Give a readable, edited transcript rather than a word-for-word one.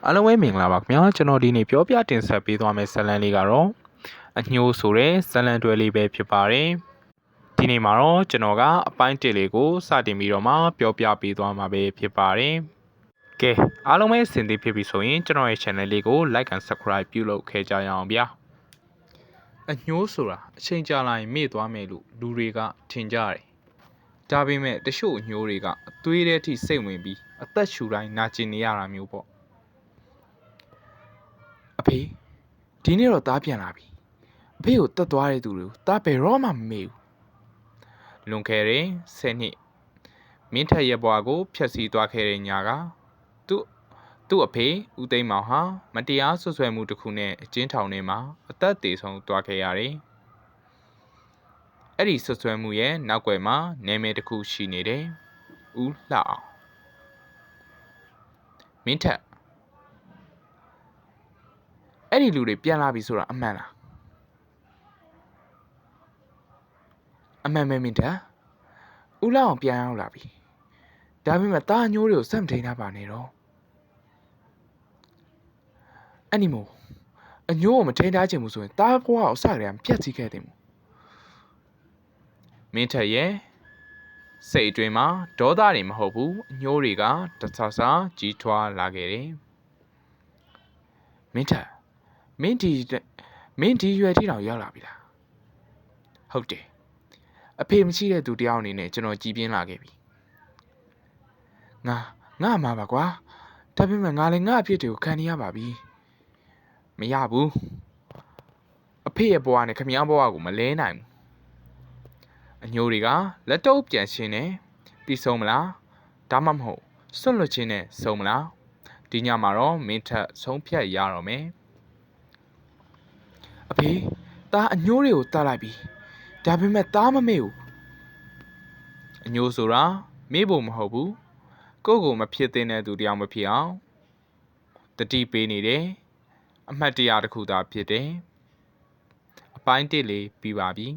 အားလုံးပဲမင်္ဂလာပါခင်ဗျာကျွန်တော်ဒီနေ့ပြောပြတင်ဆက်ပေးသွားမယ့်ဇာတ်လမ်းလေးကတော့အညှိုးဆိုတဲ့ဇာတ်လမ်းတွဲလေးပဲဖြစ်ပါတယ်ဒီနေ့မှာတော့ကျွန်တော်ကအပိုင်း1လေးကိုစတင်ပြီးတော့မှပြောပြပေးသွားမှာပဲဖြစ်ပါတယ်ကဲအားလုံးပဲအဆင်သင့်ဖြစ်ပြီဆိုရင်ကျွန်တော်ရဲ့ channel လေးကို like and subscribe ပြုလုပ်ခဲ့ကြရအောင်ဗျာအညှိုးဆိုတာအချိန်ကြာလာရင်မေ့သွားမယ်လို့လူတွေကထင်ကြတယ်ဒါပေမဲ့တချို့အညှိုးတွေကအသွေးထဲထိစိတ်ဝင်ပြီးအသက်ရှူတိုင်းနာကျင်နေရတာမျိုးပေါ့အဖေဒီနေ့တော့သားပြန်လာပြီအဖေကိုတတ်သွားတဲ့သူတွေကိုသားဘယ်တော့မှမမေ့ဘူးလွန်ခဲ့တဲ့10နှစ်မင်းထက်ရဲ့ဘွားကိုဖျက်ဆီးသွားခဲ့တဲ့ညာကသူ့အဖေဦးသိန်းမောင်ဟာမတရားဆွဆွဲမှုတစ်ခုနဲ့အကျဉ်းထောင်ထဲမှာအသက်သေဆုံးသွားခဲ့ရတယ်အဲ့ဒီဆွဆွဲမှုရဲ့နောက်ွယ်မှာနာမည်တစ်ခုရှိနေတယ်ဦးလှအောင်မင်းထက်အဲ့ဒီလူတွေပြန်လာပြီဆိုတာအမှန်လားအမှန်ပဲမင်းတက်ဦးလောက်အောင်ပြန်ရောက်လာပြီဒါပေမဲ့တားညိုးတွေကိုစက်မထိန်တာပါနေတော့အဲ့ဒီမို့အညိုးကိုမထိန်ထားချင်ဘူးဆိုရင်တားဘွားကိုအစကတည်းကပြတ်စီခဲ့တယ်မို့မင်းထက်ရဲ့စိတ်အတွင်းမှာဒေါသတွေမဟုတ်ဘူးအညိုးတွေကတဆဆကြီးထွားလာခဲ့တယ်မင်းထက်မင်းဒီရွယ်ထိတောင်ရောက်လာပြီလားဟုတ်တယ်အဖေမရှိတဲ့သူတယောက်အနေနဲ့ကျွန်တော်ကြည်ပြင်းလာခဲ့ပြီငါမှာပါကွာဒါပေမဲ့ငါလည်းငါအဖြစ်တွေကိုခံနေရပါပြီမရဘူးအဖေရဲ့ဘဝနဲ့ခမည်းဘဝကိုမလဲနိုင်ဘူးအညိုးတွေကလက်တော့ပြန်ရှင်းနေပြီးဆုံးမလားဒါမှမဟုတ်စွန့်လွတ်ခြင်းနဲ့ဆုံးမလားဒီညမှာတော့မင်းထက်ဆုံးဖြတ်ရတော့မယ်အဖေသားအညိုးတွေကိုတတ်လိုက်ပြီဒါပေမဲ့သားမမေ့ဘူးအညိုးဆိုတာမေ့ဖို့မဟုတ်ဘူးကိုယ့်ကိုမဖြစ်သင့်တဲ့သူတယောက်မဖြစ်အောင်တတိပေးနေတယ်အမှတ်တရတစ်ခုသာဖြစ်တယ်အပိုင်း1လေးပြီးပါပြီ